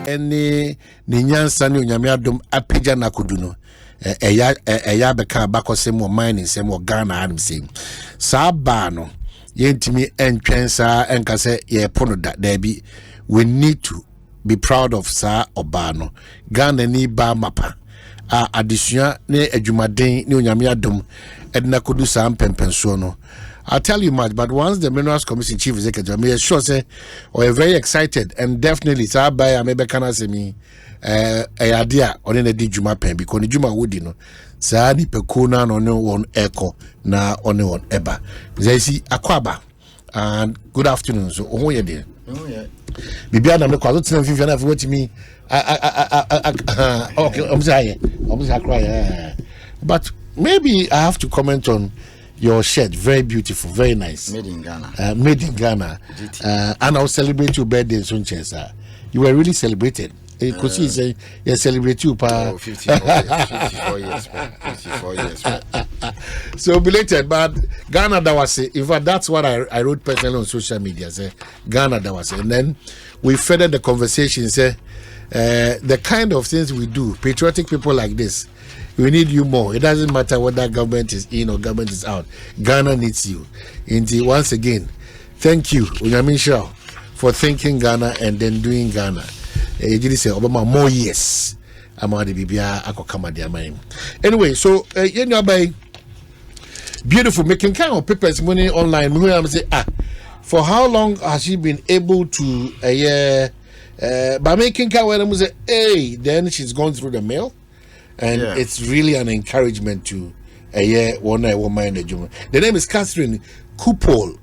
any Ninyansa ni Nyamiadum apija na kuduno. Eya beka bako se mo mining se mo Ghana adam se. Sa ba no yentimi entwensa enkase ye pono da debi. We need to be proud of sa obano. Ghana ni ba mapa. Addition ne adwumaden ne Nyamiadum edna kudu sa mpempenso no. I'll tell you much, but once the Minerals Commission Chief Executive, I'm sure say, we're very excited and definitely, so by a maybe can say me, a idea on any Juma pen because the Juma would you know, Sadi Pekuna no one echo na only one eba. They see Aquaba and good afternoon. So, oh, yeah, dear. Oh, yeah. Bibiana, I'm not to if you're not me. Okay, I'm sorry, but maybe I have to comment on your shirt, very beautiful, very nice. Made in Ghana. And I'll celebrate your birthday in Sunchesa. You were really celebrated. Because you say you celebrate you, pa. 54 years. So belated, but Ghana that was it. In fact, that's what I wrote personally on social media. Say Ghana that was it. And then we furthered the conversation. Say the kind of things we do, patriotic people like this. We need you more. It doesn't matter whether government is in or government is out. Ghana needs you. Indeed, once again, thank you, Unyamisha, for thinking Ghana and then doing Ghana. You did say Obama more yes. Amadi Bibia Akokama Diamai. Anyway, so by beautiful making kind of papers money online. Say for how long has she been able to by making kind of say then she's gone through the mail. And it's really an encouragement to one woman in the Juma. The name is Catherine Kuto,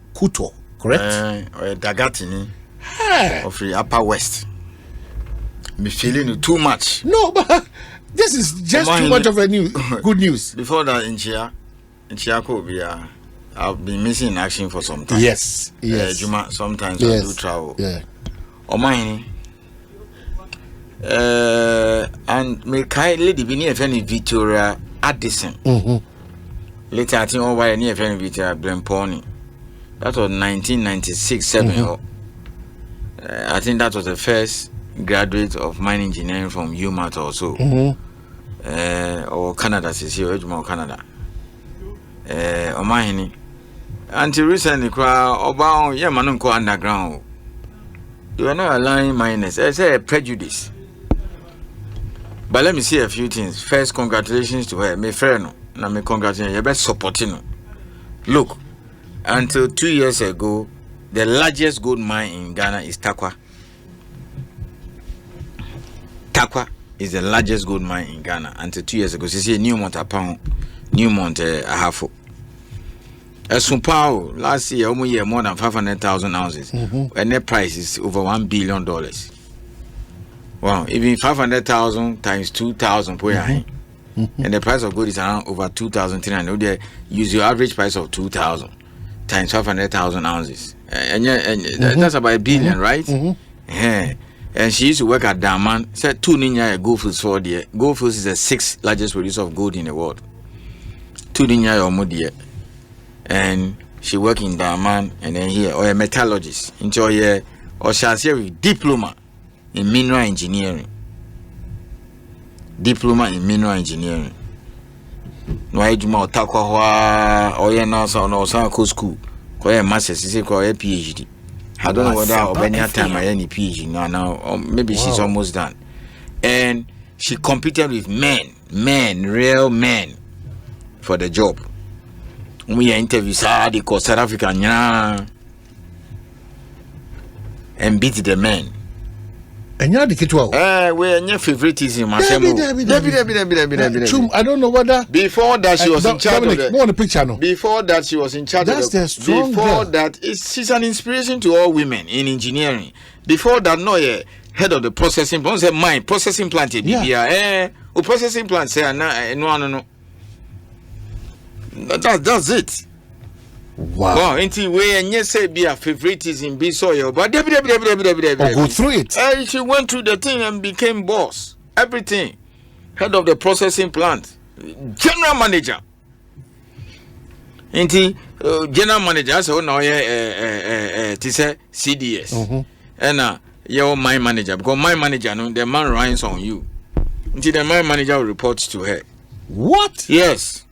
correct? Dagatini of the Upper West. Me feeling too much. No, but this is just too much of a good news. Before that, in Chia, I've been missing in action for some time. Yes. Juma, sometimes I do travel. Yeah. And me kai lady be near friend Victoria Addison. Later I think over near friend Victoria Bremponi. That was 1996-7. I think that was the first graduate of mine engineering from UMass or so. Or Canada, Canada. Omahini. Until recently, about Yamanunko underground. You are not allowing minors. I say a prejudice. But let me say a few things. First, congratulations to her. My friend, na me congratulations. You best supporting her. Look, until 2 years ago, the largest gold mine in Ghana is Takwa. Takwa is the largest gold mine in Ghana until 2 years ago. So see Newmont Apang, Newmont Ahafo. Asempa last year, almost more than 500,000 ounces, and their price is over $1 billion. Wow, even 500,000 times 2,000 per year, and the price of gold is around over 2,300. They use your average price of 2,000 times 500,000 ounces, and that's about $1 billion, right? And she used to work at Daman. Said 2 Ninya Gold Fields for the Gold Fields is the 6th largest producer of gold in the world. 2 Ninya or more dear. And she worked in Daman and then here, or a metallurgist, into a or shall say with diploma in mineral engineering. Diploma in mineral engineering. No, I do more takwa or no school, or a master's, or a PhD. I don't know whether or any time I any PhD now, or maybe she's almost done. And she competed with real men, for the job. We interview South Africa and beat the men. And you're the kid. We're your favoritism. I don't know whether before that she was in charge of go on the picture now. Before that she was in charge of the strong before girl. That she's an inspiration to all women in engineering. Before that, head of the processing plant. Say mine processing plant. Processing plant. Say no. That's it. Wow. Until we and yes say be a favoritism be so but go through it. She went through the thing and became boss. Everything. Head of the processing plant. General manager. Until general manager so now to say CDS. And your mine manager, because mine manager, no, the man runs on you. Until the mine manager will report to her. What? Yes.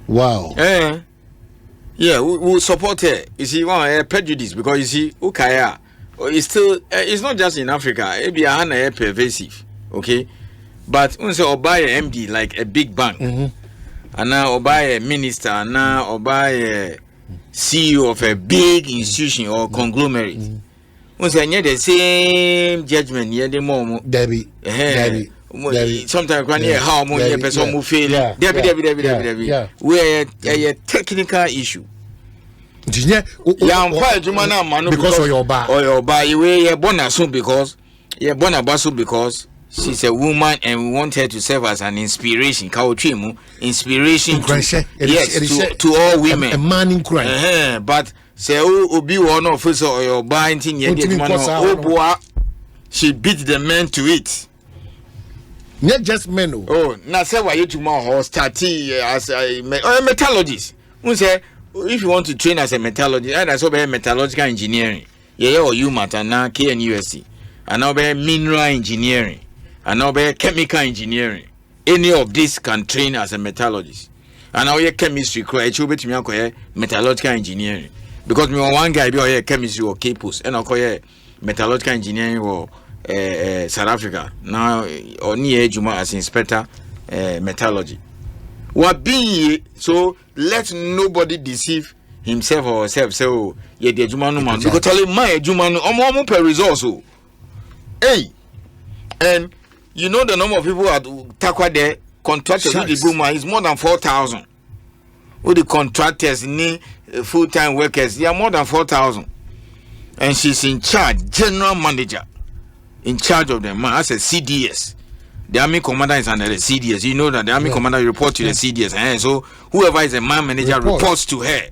Wow. Yeah, we support her. You see, prejudice, because you see, Ukaya, it's still, it's not just in Africa. It be a pervasive, okay? But when say buy a MD like a big bank, and now or buy a minister, and now or buy a CEO of a big institution or conglomerate. When say the same judgment, yeah, the more Debbie. Sometimes when you how much person move fail, Debbie. Where a technical issue. Because of your bar. Or your bar, you born soon because you're born a because she's a woman and we want her to serve as an inspiration. Inspiration to all women. A man in crime. But say obi one officer or your bar in she beat the men to it. Not just men. Oh, now say why you tomorrow start as a metallurgist. Who say if you want to train as a metallurgist, that's over metallurgical engineering. Yeah, or you matter now KNUST. And now be mineral engineering. And now be chemical engineering. Any of this can train as a metallurgist. And now you chemistry, it should be to me metallurgical engineering. Because me one guy be here chemistry or Capos, and I call metallurgical engineering or South Africa. Now or near Juma as inspector metallurgy. What be so let nobody deceive himself or herself. So yeah, the Juma no man. Because tell him my Juma no omo per resource. Hey, and you know the number of people at Takwa there contractors with the boomer is more than 4,000. With the contractors need full-time workers, they are more than 4,000. And she's in charge, general manager, in charge of them. That's a CDS. The army commander is under the CDS. You know that the army commander report to the CDS. And so whoever is a man manager reports to her.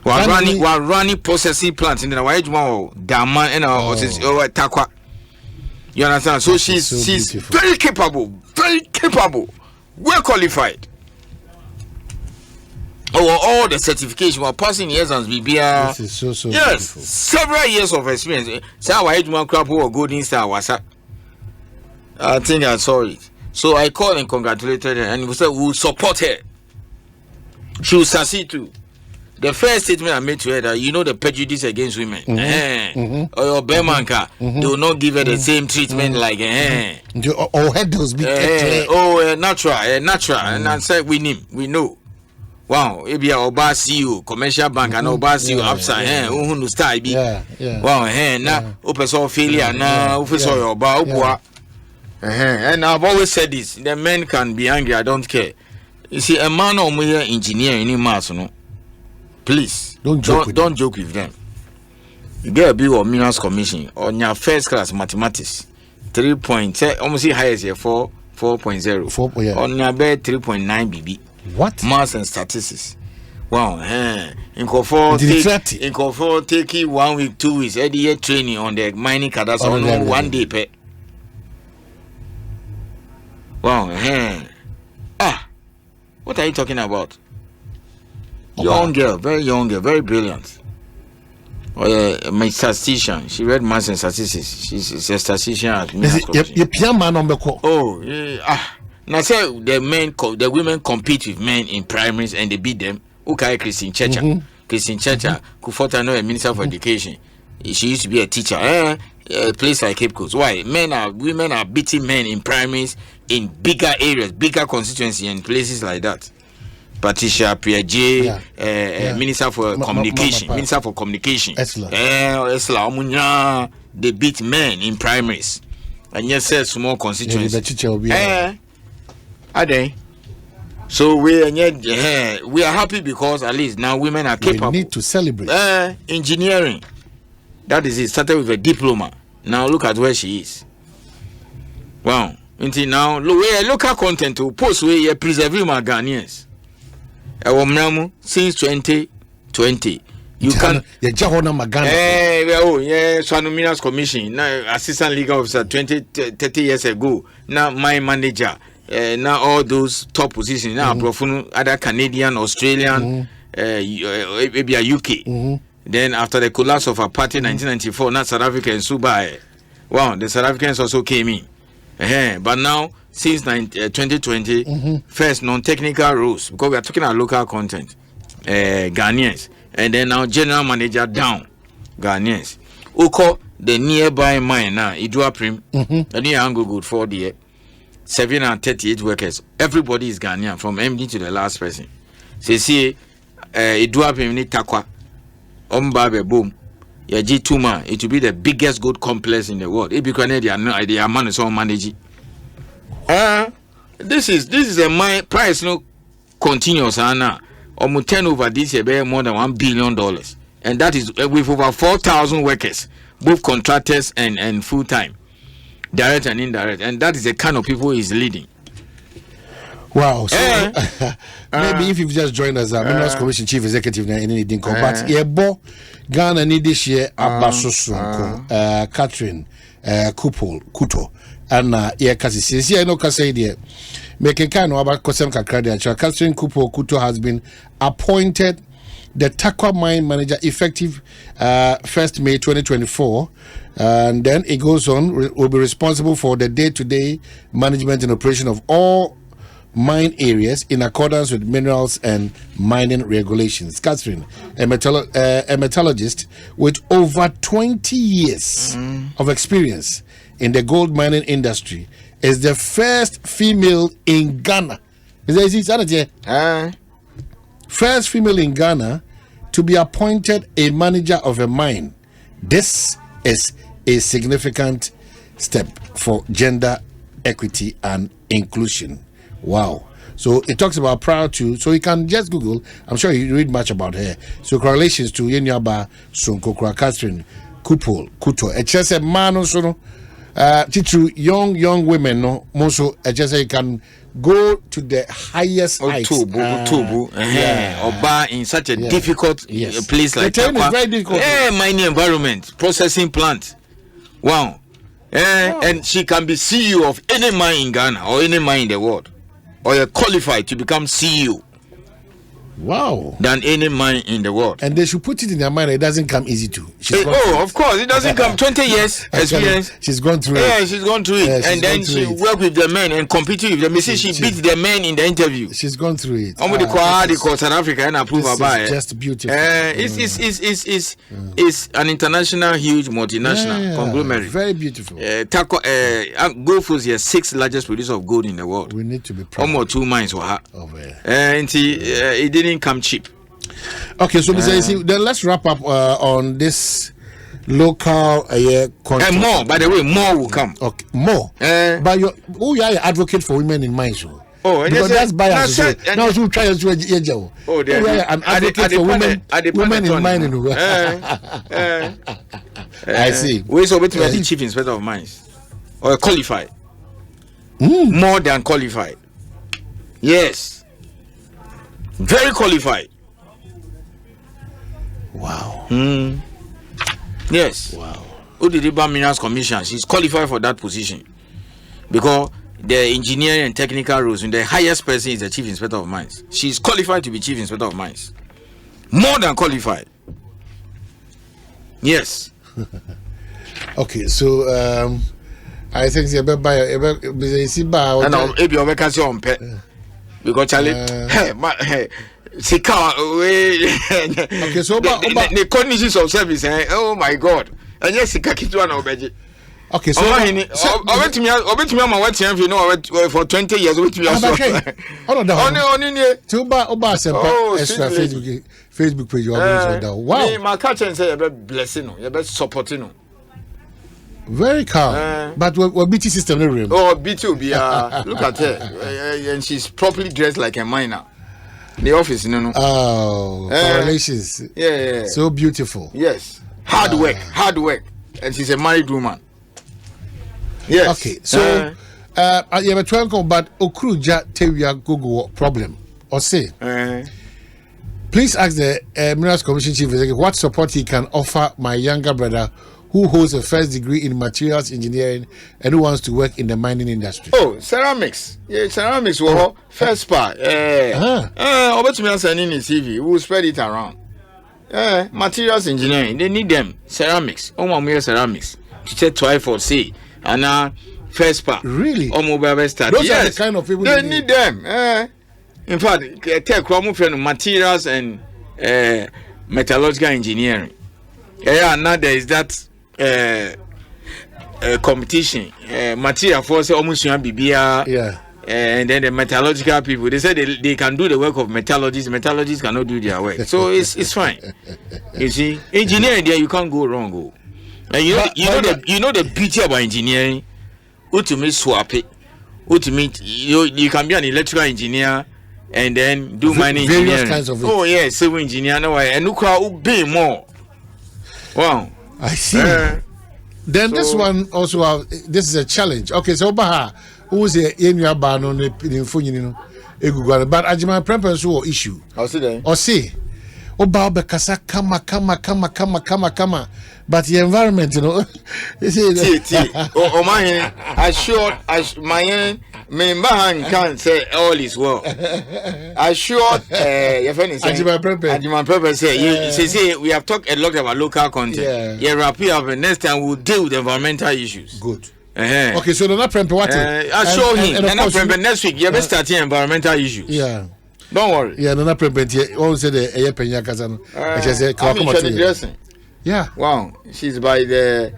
We're running processing plants in the Daman and Takwa. You understand? So she's very capable, well qualified. All the certification we're passing years and BBR. This is so yes, beautiful. Several years of experience. So our Edmund Crap or Golden Star was up. I think I saw it. So I called and congratulated her, and we said we'll support her. She will succeed too. The first statement I made to her that you know the prejudice against women. Or your Bemanka, they will not give her the same treatment like or head those big natural. And I said we know. Wow, if you are Oba CEO, commercial bank and Oba CEO upside, who no style be. Wow, now open so failure now, open so your Oba. And I've always said this: the men can be angry. I don't care. You see, a man or more engineer in maths, no. Please don't joke with them. You get a big or minerals commission on your first class mathematics, 3 point, almost highest here 4.0. On your bed 3.9 BB. What? Maths and statistics. Wow, in Kofor take 1 week, 2 weeks, every year training on the mining cadasters on 1 day pay. Wow, what are you talking about? Young girl, very brilliant. My statistician, she read maths and statistics. She's a statistician at now say the women compete with men in primaries and they beat them. Okay, Christine Checha, Kufota, no, a minister for education. She used to be a teacher. A place like Cape Coast. Why? Women are beating men in primaries in bigger areas, bigger constituency and places like that. Patricia Piaget, Minister for Communication. Esla, they beat men in primaries. And yes, small constituency. Are they? So we are happy because at least now women are capable. We need to celebrate. Engineering. That is it. Started with a diploma. Now look at where she is. Wow. Until now, local content to post where you preserve my Ghanaians. Since 2020, you can. Swanominas Commission. Now, assistant legal officer 30 years ago. Now, my manager. Now, all those top positions. Now, other Canadian, Australian, maybe a UK. Then after the collapse of apartheid 1994, not South Africa and Subai. Wow, the South Africans also came in. But now, since 2020, first non-technical roles, because we are talking about local content, Ghanaians. And then now general manager down, Ghanaians. Oko, the nearby mine now, Idua Prim, the near Angle Good for the 738 workers. Everybody is Ghanaian, from MD to the last person. So see, Idua Prim ni Takwa. Ombabe boom, ya G2 it will be the biggest gold complex in the world. If you can they are man so manage. This is a my price no continuous now. Turnover this year more than $1 billion, and that is with over 4,000 workers, both contractors and full time, direct and indirect, and that is the kind of people he's leading. Wow. So maybe if you've just joined us, Minerals Commission Chief Executive na anything but Yebo Ghana need this year Abasoso Catherine Kuto and kasi I know kasi there making kind of about Kosem Kakra. Catherine Kuto has been appointed the Takwa mine manager effective 1st May 2024, and then it goes on will be responsible for the day-to-day management and operation of all mine areas in accordance with minerals and mining regulations. Catherine, a metallurgist with over 20 years of experience in the gold mining industry, is the first female in Ghana. First female in Ghana to be appointed a manager of a mine. This is a significant step for gender equity and inclusion. Wow. So it talks about prior to, so you can just Google, I'm sure you read much about her. So correlations to Yenyaba Sonkokra Catherine Kuto. It just a man also teach young women no also it just you can go to the highest heights. Oba in such a difficult place like the term is very difficult. Mining environment, processing plant. Wow. And she can be CEO of any mine in Ghana or any mine in the world. Or you're qualified to become CEO. Wow. Than any mine in the world. And they should put it in their mind. It doesn't come easy to. Of course. It doesn't come. 20 years experience. She's gone through it. Yeah, she's gone through it. And then she worked with the men and competed with them. You see, she beat the men in the interview. She's gone through it. They call South Africa and approve about it. Just beautiful. It's an international, huge multinational conglomerate. Very beautiful. Gold was the 6th largest producer of gold in the world. We need to be proud. Almost 2 mines were hot. And it didn't come cheap. Okay, so then let's wrap up on this local content. And more, by the way, more will come. Okay, more. But you are an advocate for women in mines. Because that's bias. Now you try to do an advocate for women in mining. I see. We so wait to be the chief inspector of mines or qualified. More than qualified. Yes. Very qualified. Wow. Yes. Wow. Udiriba Minerals Commission, she's qualified for that position. Because the engineering and technical roles, and the highest person is the chief inspector of mines. She's qualified to be chief inspector of mines. More than qualified. Yes. Okay, so I think because Charlie, okay, so the conditions of service, oh my God, and yes, okay, so I went to me on my website, you know, for 20 years. Extra Facebook page. Wow, my catch and say, blessing, you're best supporting. Very calm, but what BT system? Oh, BT, look at her, and she's properly dressed like a miner. The office, no. Oh, correlations. Yeah. So beautiful. Yes. Hard work. And she's a married woman. Yes. Okay, so you have a twinkle, but Okruja Tewia Google problem. Or say, please ask the Minerals Commission Chief Executive what support he can offer my younger brother who holds a first degree in materials engineering and who wants to work in the mining industry. Oh, ceramics. Yeah, ceramics. Well, first part. Over to me sending his CV. We'll spread it around. Materials engineering. They need them. Ceramics. Ceramics. Teacher twice for C. And first part. Really? Those are the kind of people they need them. In fact, take materials and metallurgical engineering. Now there is that competition. Material force almost BBR. Yeah. And then the metallurgical people, they say they can do the work of metallurgists. Metallurgists cannot do their work. So it's fine. You see, engineering there you can't go wrong. And you know the beauty about engineering. Ultimate swap it. Ultimate you can be an electrical engineer and then do mining engineering. Kinds of oh yeah, civil engineer. No way. And look how be more. Wow. I see. Then so, this one also this is a challenge. Okay, so Baha, who's a area ban on the phone, but Ajima preference or issue. I'll see then. Or see. Oba Bekasa kama. But the environment, you know. Oh my, my man can't say all is well. I sure your friend is Ajima Pepe say we have talked a lot about local content. Yeah, wrap up and next time we'll deal with environmental issues. Good. Okay, so not Prempe what? I show him and not Prempe next week. You best starting environmental issues. Yeah. Don't worry. Yeah, no, not Prempe. Always say the Penya Kazan. I just say come dressing. Yeah. Wow. She's by the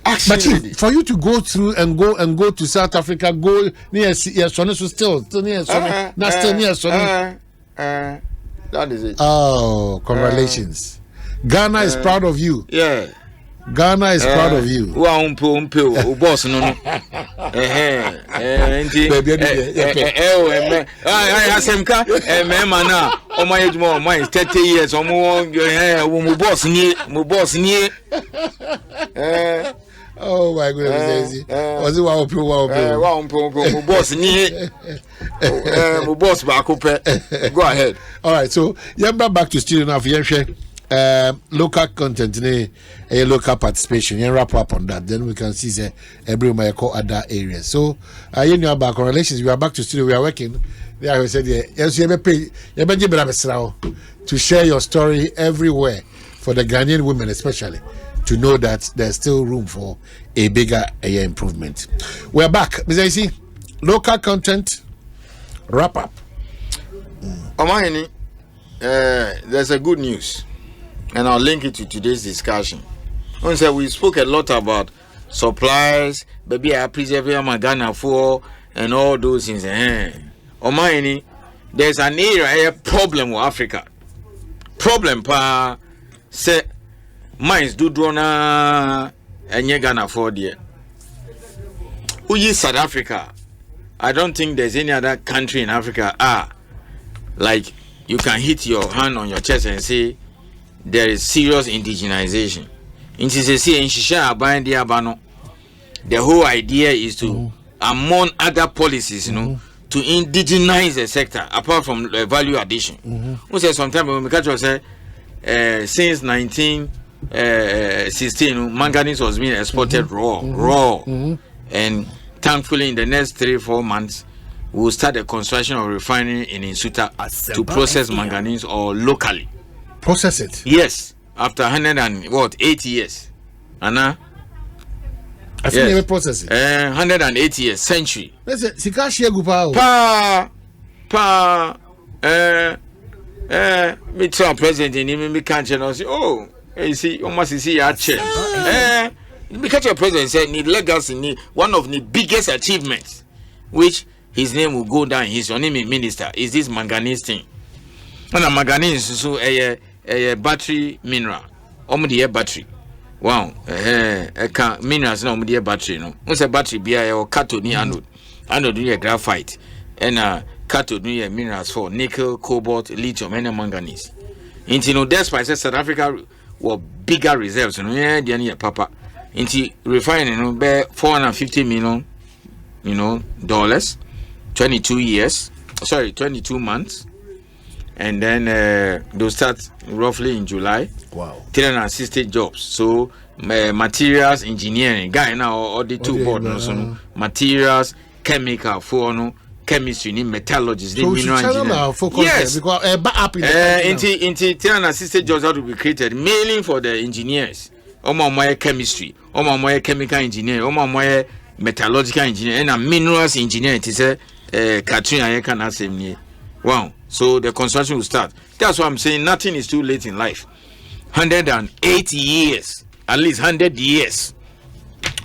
but for you to go through and go to South Africa, go near Sonny, so still near Sonny, not still near Sonny. That is it. Oh, congratulations. Ghana is proud of you. Yeah. Ghana is proud of you. Boss no. Asempa na o my age my 30 years o mo boss ni oh my goodness. Was it wow boss ni boss ba ko pe. Go ahead. All right, so back to studio now for local content, local participation. You wrap up on that. Then we can see every my call other areas. So, you know about correlations. We are back to studio. We are working. There, I said, yes, you to share your story everywhere for the Ghanaian women, especially to know that there's still room for a bigger improvement. We are back. Mr. Ayisi, local content wrap up. There's a good news. And I'll link it to today's discussion. We spoke a lot about supplies, baby, I preserve my Ghana for, and all those things. There's an area, a problem with Africa. Problem pa say mines do drona and you Ghana for there. South Africa. I don't think there's any other country in Africa like you can hit your hand on your chest and say there is serious indigenization. The whole idea is to, among other policies, to indigenize the sector apart from the value addition. We say sometimes when we catch us since 1916, manganese was being exported raw, and thankfully in the next 3-4 months we'll start the construction of refinery in Insuta to process manganese or locally. Process it? Yes, after 180 years. Anna? I think they process it. 180 years, century. Let's say, Sika Shegu me tell president in me can't say, oh, you see, almost see your chair. Because your president said, need legacy, need one of the biggest achievements, which his name will go down, his name is minister, is this manganese thing. And a manganese is so a battery mineral. The battery. Wow. Minerals no the battery no. Once a battery be a cathode ni anode. Anode do graphite. And cathode do minerals for nickel, cobalt, lithium, and manganese. Into despite South Africa were bigger reserves. Papa. Into refining be 450 million, dollars, 22 months. and then they'll start roughly in July. Wow. 360 jobs. So materials engineering guy now or the two board no so materials chemical for no chemistry ni metallurgists so mineral engineering. Yes, because up in into 360 jobs that will be created mainly for the engineers. Omo chemistry, omo chemical engineering, omo metallurgical engineering and minerals engineering. It is Katrina I can ask me. Wow. So the construction will start. That's why I'm saying nothing is too late in life. 180 years, at least 100 years.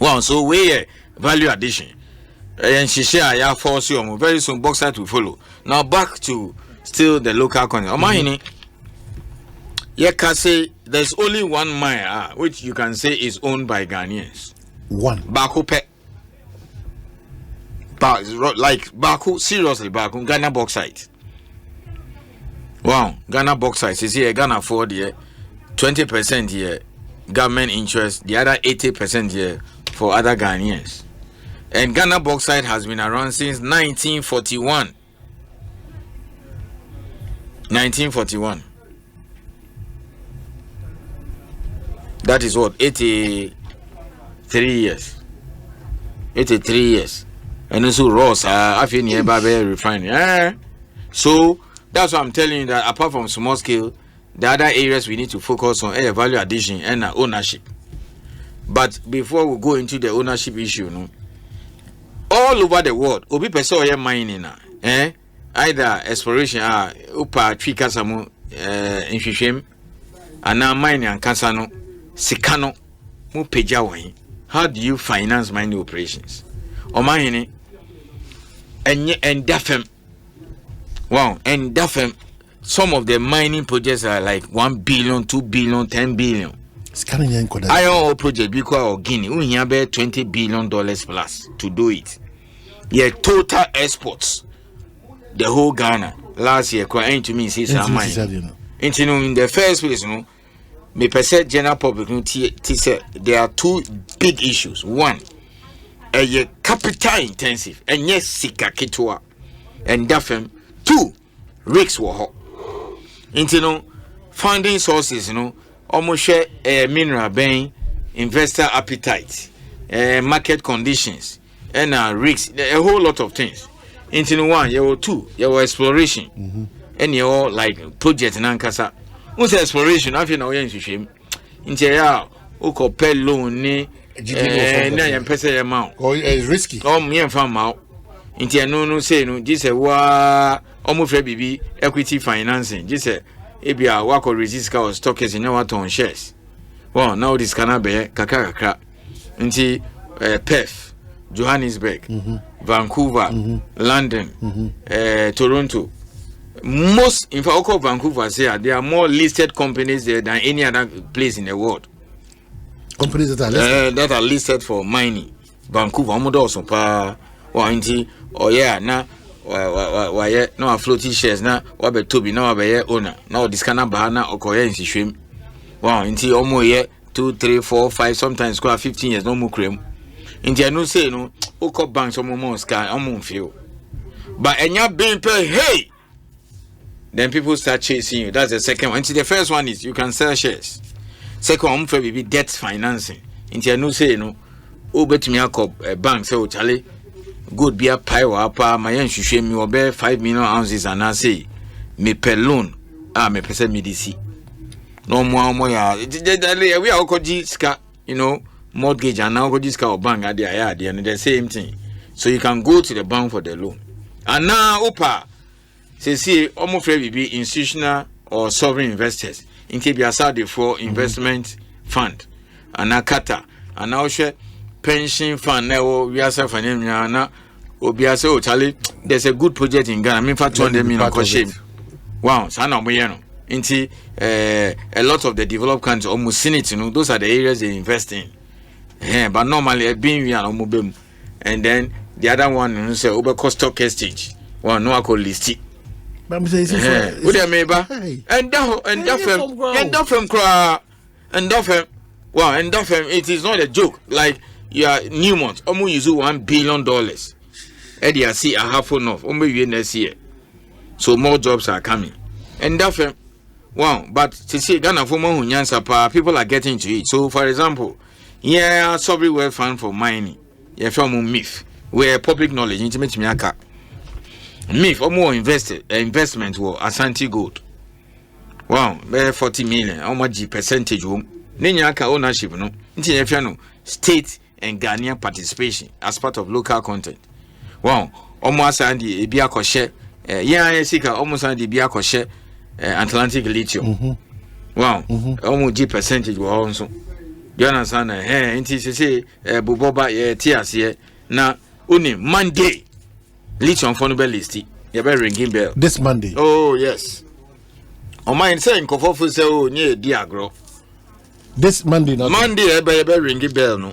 Wow, so we value addition. And she share ya force you very soon bauxite will follow. Now back to still the local content. You can say there's only one mine which you can say is owned by Ghanaians. One. Baku Pet. Like Baku, seriously Baku, Ghana bauxite. Wow, Ghana bauxite is here, Ghana for the 20% here, government interest, the other 80% here for other Ghanaians. And Ghana bauxite has been around since 1941. 1941. That is what, 83 years. 83 years. And also Ross, I feel nearby refining. So, that's why I'm telling you that apart from small scale, the other areas we need to focus on value addition and ownership. But before we go into the ownership issue, no, all over the world, obi person oye mining either exploration upa twika samu nhwehwem ana mining ankasa no sikano mu peja wan. How do you finance mining operations? Omahini enye endafem. Wow, and that some of the mining projects are like 1 billion, 2 billion, 10 billion. Iron ore project because of Guinea, we have $20 billion plus to do it. Yeah, total exports. The whole Ghana last year, quite to me, says mining. In the first place, me percent general public there are two big issues. One, capital intensive, and yes, sika kitwa, and that. Two, risks were hot. Funding sources, almost share mineral buying, investor appetite, market conditions, and risks, a whole lot of things. One, you were two, you were exploration, and you all like project in Ankasa. What's exploration? I feel now you're in shame. Into Oko pay loan, amount. Oh, it's risky. Oh, me and farm out. Into no say no, this a almost BB equity financing. Just a ebia work or resist or stockers in our ton shares. Well, now this cannot be Accra, into Perth, Johannesburg, Vancouver, London, Toronto. Most, in fact, Vancouver say there are more listed companies there than any other place in the world. Companies that are listed for mining. Vancouver, also pa. Oh yeah, now why no floating shares now what be to be now be owner now this kind of bahana or in swim. Wow, into almost year 2, 3, 4, 5 sometimes quite 15 years no more cream. Into no say no oko bank some more sky feel. But and you're being paid, hey, then people start chasing you. That's the second one. Into the first one is you can sell shares. Second one for be debt financing. Into no say no bet me a bank so Charlie. Good be a pie or upper my young shame you bear 5 million ounces and I say me per loan me per me DC no more we are called ska mortgage and now go ska or bank at the same thing, so you can go to the bank for the loan. And now opa say almost be institutional or sovereign investors in Kibiasa for investment fund and now kata and now share pension fund now we are suffering now obiase Charlie, there's a good project in Ghana. I mean for 200 million shame. Wow, sana moyeno. Inti a lot of the developed countries almost seen it, those are the areas they invest in. But normally being we are almost, and then the other one say over cost stock exchange. One no call list. But I'm saying and it is not a joke. Like you are Newmont, almost use $1 billion. Eddie, I see a half enough. Next year, so more jobs are coming, and that wow, but to see Ghana for more people are getting to it. So for example, yeah, sovereign wealth fund for mining, yeah, from MIF, where public knowledge intimate miaka. MIF or more investment were Asante Gold. Wow, 40 million, how much percentage womb? Ninyaka ownership no. Inti state and Ghanaian participation as part of local content. Wow, almost Andy Bia Koshe, yeah, Sika almost Andy Bia Koshe, Atlantic Lithium. Wow, almost G percentage were also. You understand? Inti say Buboba TRC na only Monday lithium for Nobel list. You better ringing bell. This Monday. Oh yes. On my saying Kofofu say oh near Diagro. This Monday not. Monday better ringing bell no.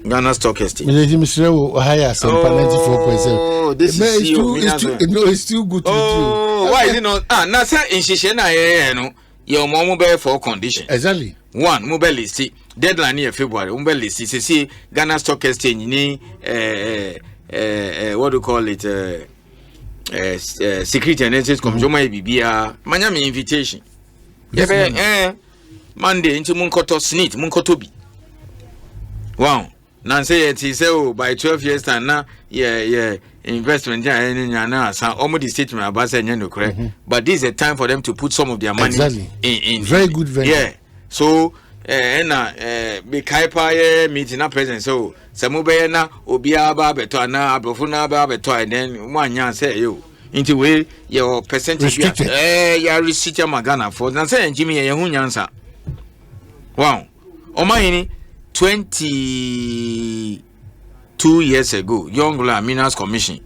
Ghana Stock Exchange. Mr. Higher Asempa 94.7. Oh, this is it's too good to do. Why is it not? Now say in Shishena no. Your mom bear for condition. Exactly. One mobile list deadline near February. Mobile list is see Ghana Stock Exchange ni what do you call it? Security and Exchange Commission may be Miami invitation. Yes, Monday into Munkoto Snit, Munkotobi. Wow. Nancy it is by 12 years time now, yeah, investment almost the statement about saying correct. But this is a time for them to put some of their money in very good venue. Yeah. So be kaipa meeting up present so samube na obia ba beto na abrofuna ba beto and then one yan say you into way your percentage ya receipt magana for na say Jimmy ye hu nyansa. Wow. Omahini 22 years ago, Young Minas Commission,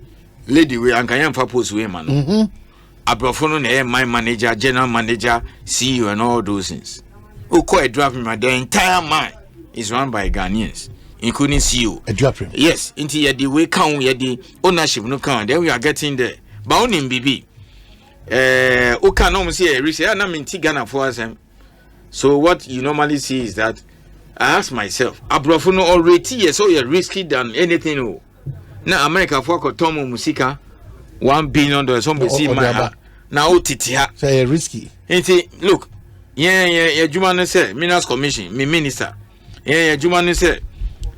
Lady we and Kayan Papos we man. Abrofunu my manager, general manager, CEO, and all those things. Who call a draft the entire mine is run by Ghanaians, including CEO. A draft. Yes, into the way count, the ownership no count. Then we are getting there. But only in BB. Who can almost say a research, and I'm in Ghana for us. So what you normally see is that I ask myself, Abrofunu already yes, so you're risky than anything. Oh. Now America for Tomo Musika $1 billion. Somebody see my now Titia. Say risky. Look, yeah, Jumane said, Minas Commission, me minister. Yeah, Jumane said,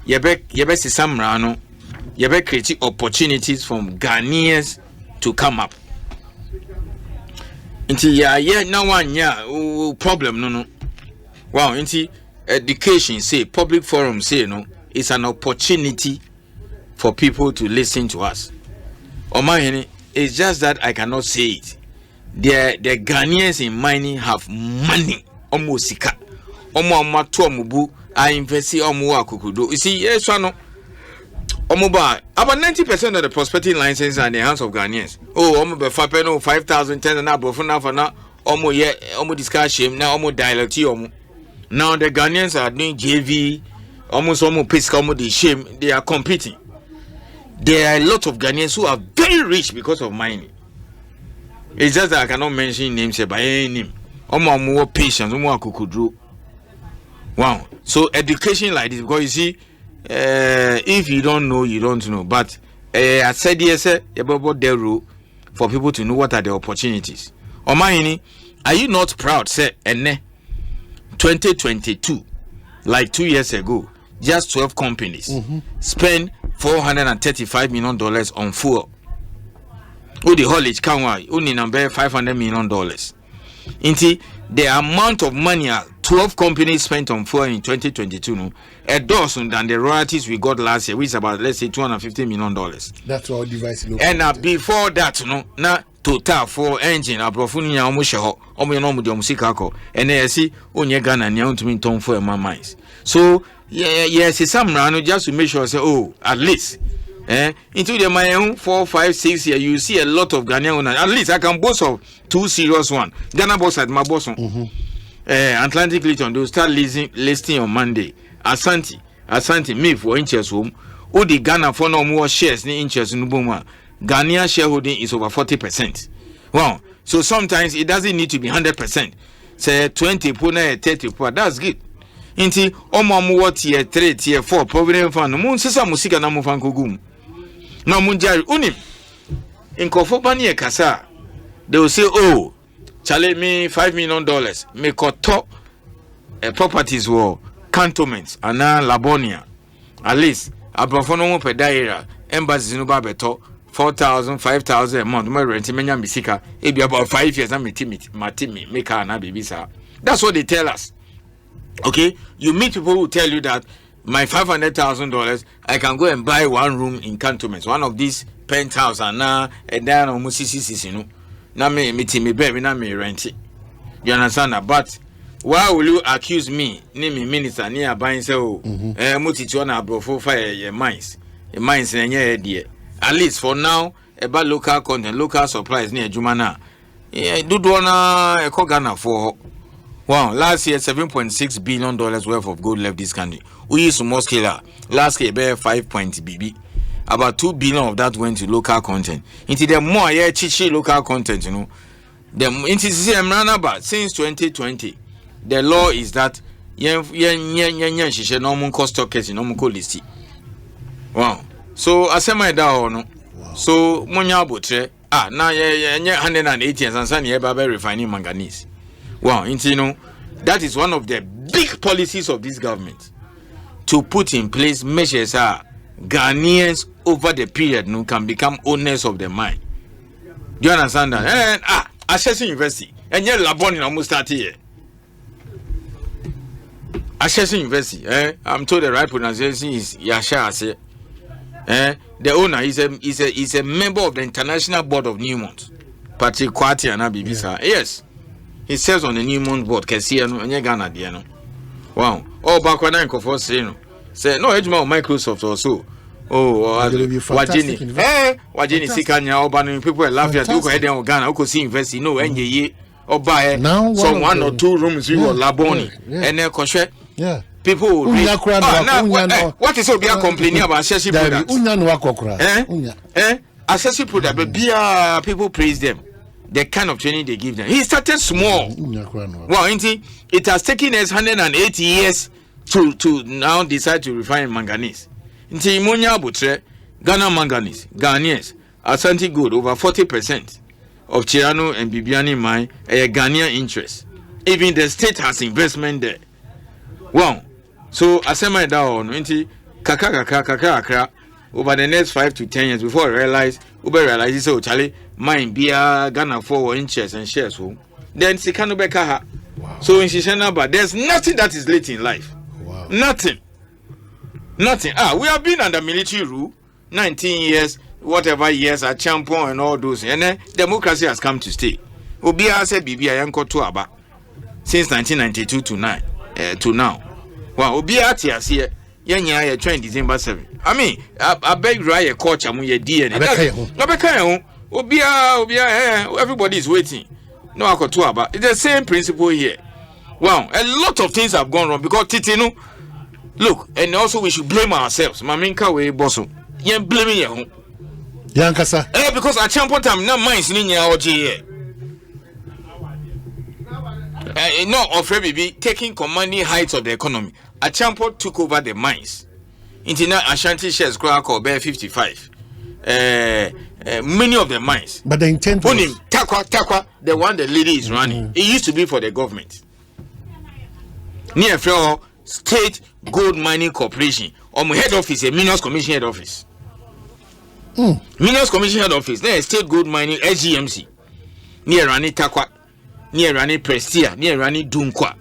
Yebe Sam Rano, Yebe create opportunities from Ghanaians to come up. Yeah, now one problem no. Wow, education say public forum say no, it's an opportunity for people to listen to us. It's just that I cannot say it. The Ghanaians in mining have money. Almost sika. I invest in kukudo. You see, yes, no. About 90% of the prospecting licenses are in the hands of Ghanaians. Oh, 5,000 10 and above for now. Discuss shame now. Dialect now the Ghanaians are doing JV, almost the shame. They are competing. There are a lot of Ghanaians who are very rich because of mining. It's just that I cannot mention names by any name. More patience, more kukudru. Wow. So education like this, because you see, if you don't know, you don't know. But I said yes, about the rule for people to know what are the opportunities. Omahini, are you not proud, say, 2022, like 2 years ago, just 12 companies spent $435 million on fuel. The haulage can only number $500 million. The amount of money 12 companies spent on fuel in 2022 a dozen than the royalties we got last year, which is about let's say $250 million. That's all device. And before that, now total for engine abrofuni almost and they see onye Ghana nya untumi ton for my mines. So yes, it's some run just to make sure say at least into the my 4, 5, 6 year you see a lot of Ghanaian owners. At least I can boast of 2 serious one. Ghana boss at my boss Atlantic Lithium they'll start listing on Monday. Asante me for interest home. The Ghana for no more shares ni interest in Buma. Ghanaian shareholding is over 40%. Wow. So sometimes it doesn't need to be 100%. Say 20, 30, that's good. Inti omo tier 3, tier 4, provident fund. Mun sisa musika na mufan kugum. Na munjari unim. In Kofopani kasa, they will say, Charlie me $5 million. Me koto properties were Cantonment and Labonia. At least Abrofono per daira embassies no babeto 4,000, 5,000 a month. My rent menya misika. It be about 5 years. I'm matimi make her na baby sir. That's what they tell us. Okay, you meet people who tell you that my $500,000 I can go and buy one room in Cantonment, one of these penthouse and now and then almost you know. Now me baby na me rent it. You understand that? But why will you accuse me? Name me minister near buying so multi-tuana brofo fire your mines. Your mines in your idea. At least for now, about local content, local supplies near Jumana. Yeah, do wanna a Ghana for wow, last year $7.6 billion worth of gold left this country. We use small scale. Last year, about 5 BB. About 2 billion of that went to local content. Into the more chichi local content, you know. The into the since 2020. The law is that no cost stockers no more list. Wow. So Asempa da no. So munya botre na 180 and san ye ba refining manganese. Wow, you know, that is one of the big policies of this government to put in place measures Ghanaians over the period can become owners of the mine. Do you understand that? And Access University and yet Laboni almost start here. Access University, I'm told the right pronunciation is Yasha. The owner is a member of the International Board of Newmont. Patrick Kwati and Abibisa. Yes. He serves on the Newmont board. Can see and Ghana Diano. Wow. Oh, back when I for say no, it's more Microsoft or so. Oh, Wajini. Wajini Sikanya, Oban people laugh at you head on Ghana, who see invest in no any or buy some 1 or 2 rooms you Laboni and then Koshe. Yeah. People will what is Obia complaining about accessory products? Accessory product, but people praise them. The kind of training they give them. He started small. Well, it has taken us 180 years to now decide to refine manganese. Inti Munya Butre, Ghana manganese, Ghanaians, Asante Gold, over 40% of Chirano and Bibiani mine a Ghanaian interest. Even the state has investment there. Wow. So Asempa da no inti kaka over the next 5 to 10 years before I realize so Charlie mine be Ghana for interest and shares home. Then Sikano Bekaha. So in Shishana, but there's nothing that is late in life. Wow. Nothing. We have been under military rule 19 years, whatever years, a champion and all those, and then democracy has come to stay. Obia said Bibi Ayanko to Aba since 1992 to now. Well, Obia Tias here, Yanya trained December 7. I mean, I beg Raya culture, my DNA. Obia, everybody is waiting. No, I got to Aba. It's the same principle here. Wow, a lot of things have gone wrong because Titino. Look, and also we should blame ourselves. Maminka we bosso. Yen blaming you. Yankasa. Because at champion time now mines in your OG. No, of baby taking commanding heights of the economy. A champion took over the mines. Internet Ashanti shares crack or bear 55. Many of the mines. But the intent was Takwa, the one the lady is running. It used to be for the government. Near Flow State Gold Mining Corporation. My head office, a Minerals Commission head office. Minerals Commission head office. Then State Gold Mining SGMC. Near Rani Takwa. Near Rani Prestia. Near Rani Dunkwa.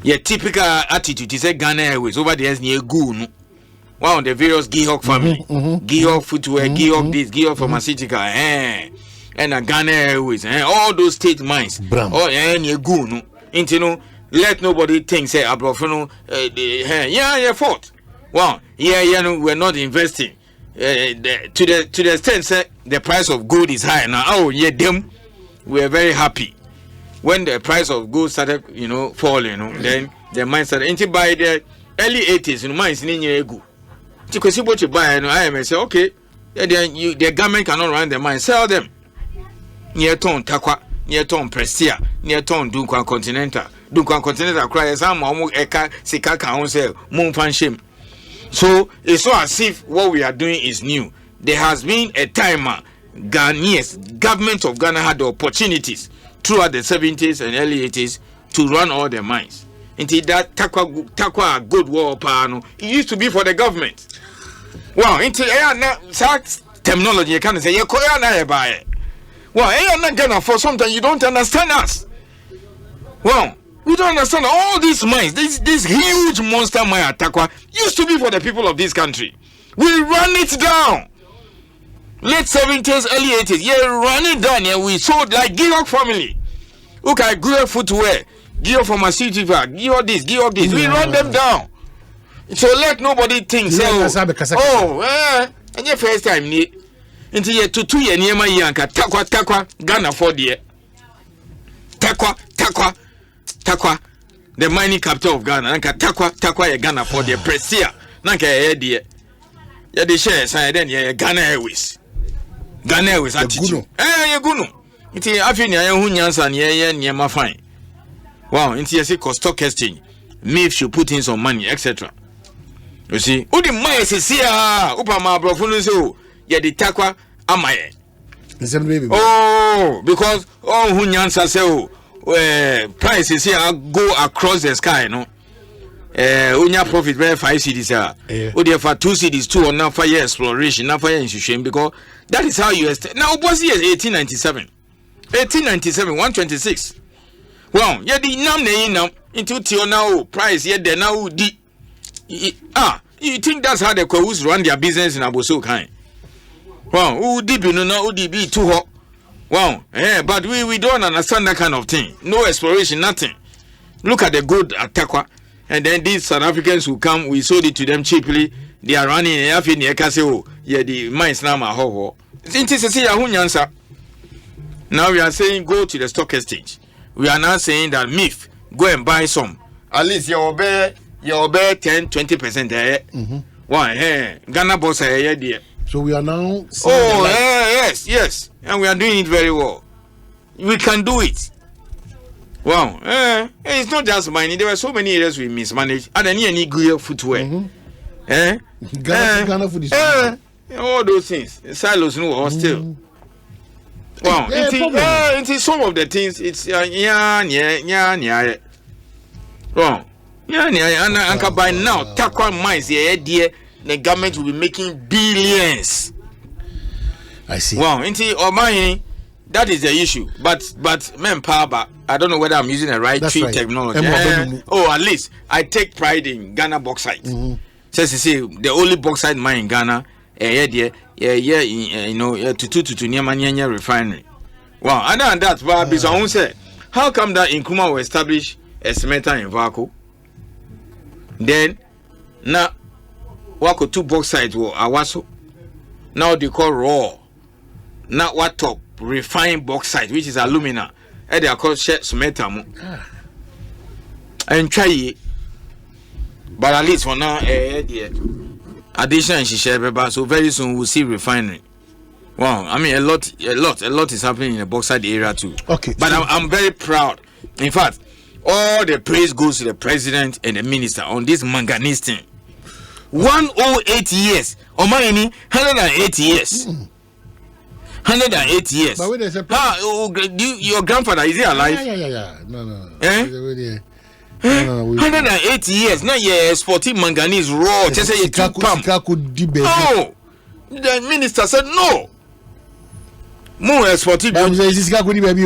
Your typical attitude is a Ghana Airways over the years near Goon. One of the various Gihok family. Gihok footwear, Gihok this, Gihok pharmaceutical. And a Ghana Airways. All those state mines. Near Goon. Into let nobody think say Abrofano fault. Well, we're not investing. To the extent say the price of gold is high now. Them we're very happy. When the price of gold started, falling, then the mine started. By the early 80s, mines in Egu. To see what you buy, I may say, okay, then the government cannot run the mine, sell them. Near Ton Takwa, near Ton Prestia, near Ton Dunkwa Continental. Dunkwa Continental cries, I'm almost Eka Sika Council, Moon Fan Shame. So it's so as if what we are doing is new. There has been a time Ghanaians, government of Ghana had the opportunities throughout the 70s and early 80s to run all the mines. Until that takwa good war pano, it used to be for the government. Wow, into terminology you can't say you buy it. Well, not gonna for something you don't understand us. Well, we don't understand all these mines. This huge monster mine Takwa used to be for the people of this country. We run it down. Late 70s, early 80s. Yeah, run it down. Yeah, we sold like Georg family. Okay, Georg footwear, Georg pharmaceutical, Georg this, Georg this. We run them down. So let nobody think. And your first time need into year 2 year near my yanka takwa Ghana for the takwa the mining capital of Ghana nanka takwa Ghana for the presia nanka dear ya the shares and then yeah Ghana Airways attitude you gunu into afini ya hu nyansa ne ma fine. Wow, into you say stock exchange MIF should put in some money etc. You see who the money is here upa ma brofunu so yeah the takwa amaye. Oh, because who nyansa say prices here go across the sky, no. Unya profit very 5 cities oh there for 2 cities 2 on now for year exploration, now for year institution, because that is how you now was year 1897 126. Well, yeah the nam into tio now price yeah there now di you think that's how the Kwahus run their business in Aboso kind? Wow, who deep you know who be too hot. Wow, but we don't understand that kind of thing. No exploration, nothing. Look at the good at Takwa, and then these South Africans who come, we sold it to them cheaply. They are running in the mines now ho. Now we are saying go to the stock exchange. We are now saying that MIF go and buy some. At least you obey 10-20% there. Why? Ghana boss there. So we are now. Yes, and we are doing it very well. We can do it. Wow, it's not just mining. There were so many areas we mismanaged. And then any good footwear. Ghana food is all those things. Silos no or still. Wow, it's some of the things. It's Wow, and by now, Takwa mines dear. The government will be making billions. I see. Wow, that is the issue. But manpower, I don't know whether I'm using the right terminology. At least I take pride in Ghana bauxite. Just to say the only bauxite mine in Ghana, to Nyamanya refinery. Wow, other than that, but say, how come that Nkrumah will establish a cementer in Vaco? Then now wako 2 bauxite wo awaso. Now they call raw. Now what top refined bauxite, which is alumina. And they are called cementer. And try it. But at least for now, addition she share, so very soon we'll see refinery. Wow, I mean a lot is happening in the bauxite area too. Okay, but I'm very proud. In fact, all the praise goes to the president and the minister on this manganese thing. 108 years. Omaini 108 years. 108 years. But wait a second. Your grandfather is he alive? Yeah. No. No, 108 years. Now you're exporting manganese raw. Just say you took pump. No. The minister said no. More exporting. Chicago di baby.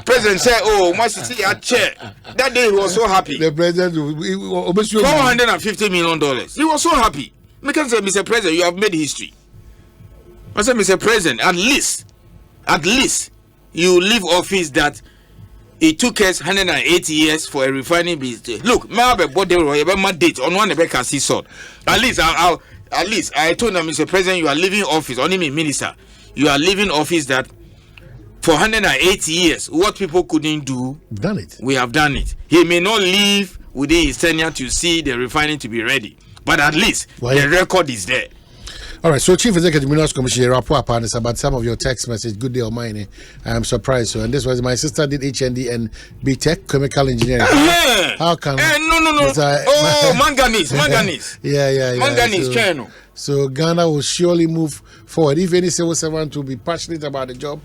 President said, my city at chair. That day he was so happy. The president $450 million. He was so happy. Because Mr. President, you have made history. I said, Mr. President, at least you leave office that it took us 180 years for a refining business. Look, my date on one can see sort. At least I told them, Mr. President, you are leaving office. Only me, minister. You are leaving office that for 180 years, what people couldn't do, done it. We have done it. He may not leave within his tenure to see the refining to be ready, but at least the record is there. All right, so Chief Executive Minerals Commissioner rapport upon this about some of your text message. Good day on mine. I am surprised. So, and this was my sister did HND and BTech chemical engineering. How can no. Manganese. Yeah. Manganese channel. So Ghana will surely move forward. If any civil servant will be passionate about the job,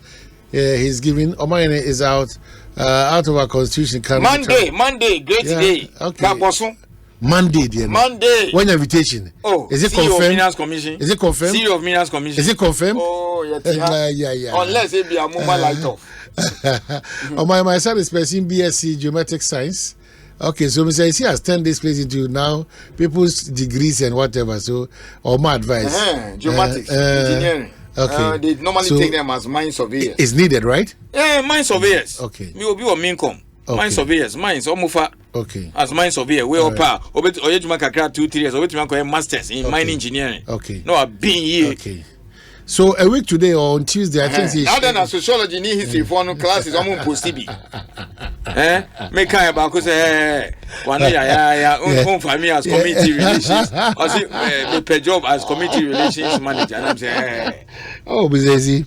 he's giving. Omayene is out of our constitution. Monday, great day. Okay. Monday, dear. Monday. When invitation? Oh, is it CEO confirmed? Of Finance Commission. Is it confirmed? CEO of Finance Commission. Is it confirmed? Oh, yeah. Unless it be a moment light off. My son is pursuing BSc Geometric Science. Okay, so Mr. Ayisi has turned this place into now people's degrees and whatever. So, or my advice. Geomatics, engineering. Okay. They normally take them as mine surveyors. It's needed, right? Yeah, mine surveyors. Okay. Me will be on income. Mine surveyors, mines omufa. Okay. As mine surveyor, we all pa. Obet oyejuma kakra 2-3 years. Obet man masters in mine engineering. Okay. No, I've been here. Okay. So a week today or on Tuesday, I think. Now then, sociology need history for no classes. I'm on post TB. Make kind about because one day for me as community relations. I see the job as community relations manager. And I'm saying, oh, Mr.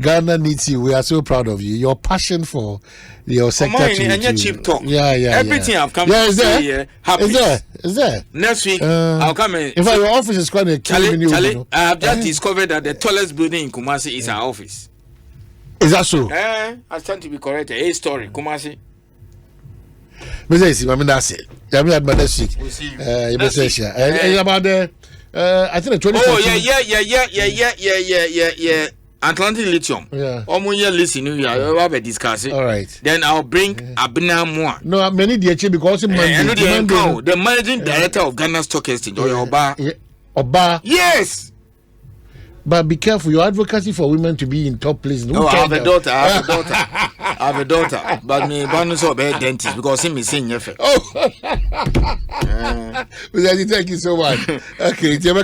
Ghana needs you. We are so proud of you. Your passion for your sector. And your cheap talk. Yeah. Everything I've come to say here happens. Is there? Next week, I'll come in. In fact, your office is quite a Charlie, I have just discovered that the tallest building in Kumasi is our office. Is that so? I stand to be corrected. A story, Kumasi. Mr. Ayisi, I mean, that's it. I mean, next week. We'll see you. Next week. And about the, I think the 20. Oh, yeah. Atlantic Lithium. Yeah. Listen, we have a discussion. All right. Then I'll bring Abna Moa. No, many DH because the managing director of Ghana Stock Exchange, Oba. Yes. But be careful, your advocacy for women to be in top place. No, I have a daughter. I have a daughter. But me bonus of a dentist because him is saying effect. Oh. Thank you so much. Okay, it's your